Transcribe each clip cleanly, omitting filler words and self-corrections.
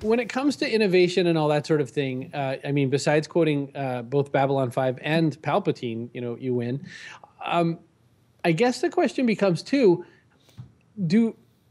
when it comes to innovation and all that sort of thing, I mean, besides quoting both Babylon 5 and Palpatine, you win. I guess the question becomes too,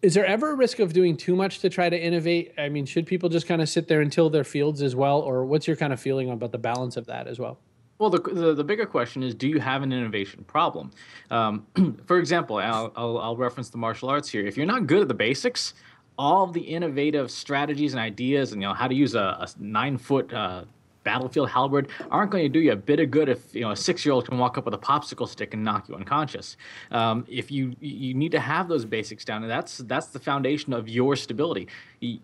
is there ever a risk of doing too much to try to innovate? I mean, should people just kind of sit there and till their fields as well? Or what's your kind of feeling about the balance of that as well? Well, the bigger question is, do you have an innovation problem? For example, I'll reference the martial arts here. If you're not good at the basics, all of the innovative strategies and ideas, and how to use a 9-foot battlefield halberd aren't going to do you a bit of good if a 6-year-old can walk up with a popsicle stick and knock you unconscious. If you need to have those basics down, and that's the foundation of your stability.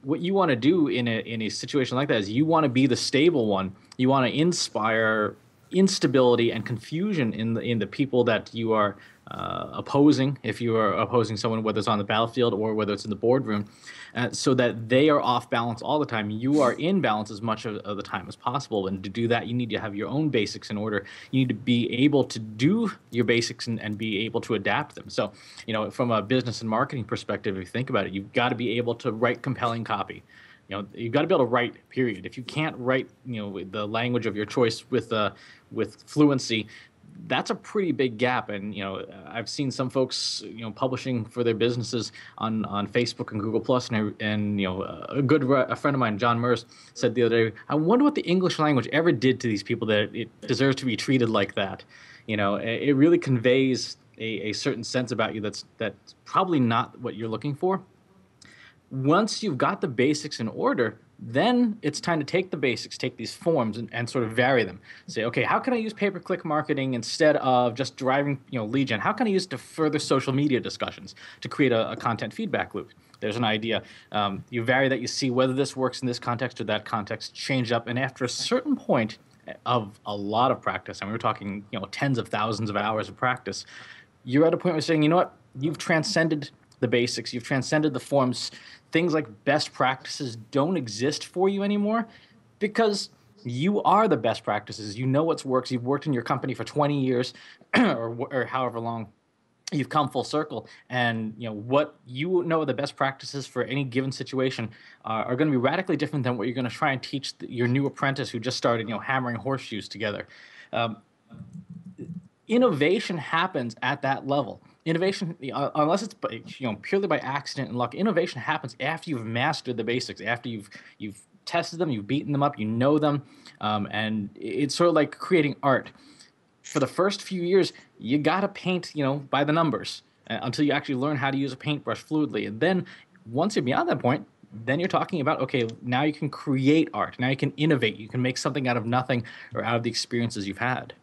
What you want to do in a situation like that is you want to be the stable one. You want to inspire instability and confusion in the people that you are opposing, if you are opposing someone, whether it's on the battlefield or whether it's in the boardroom, so that they are off balance all the time. You are in balance as much of the time as possible. And to do that, you need to have your own basics in order. You need to be able to do your basics and be able to adapt them. So, from a business and marketing perspective, if you think about it, you've got to be able to write compelling copy. You've got to be able to write, period. If you can't write, the language of your choice with fluency, that's a pretty big gap. And, I've seen some folks, publishing for their businesses on Facebook and Google Plus, and a friend of mine, John Merce, said the other day, I wonder what the English language ever did to these people that it deserves to be treated like that. It really conveys a certain sense about you that's probably not what you're looking for. Once you've got the basics in order, then it's time to take the basics, take these forms and sort of vary them. Say, okay, how can I use pay-per-click marketing instead of just driving lead gen? How can I use it to further social media discussions to create a content feedback loop? There's an idea. You vary that, you see whether this works in this context or that context, change up, and after a certain point of a lot of practice, and we're talking tens of thousands of hours of practice, you're at a point where you're saying, you know what, you've transcended the basics, you've transcended the forms. Things like best practices don't exist for you anymore because you are the best practices. You know what works. You've worked in your company for 20 years or however long you've come full circle. And what are the best practices for any given situation are going to be radically different than what you're going to try and teach your new apprentice who just started hammering horseshoes together. Innovation happens at that level. Innovation, unless it's purely by accident and luck, innovation happens after you've mastered the basics, after you've tested them, you've beaten them up, you know them, and it's sort of like creating art. For the first few years, you gotta paint, by the numbers until you actually learn how to use a paintbrush fluidly, and then once you're beyond that point, then you're talking about, okay, now you can create art, now you can innovate, you can make something out of nothing or out of the experiences you've had.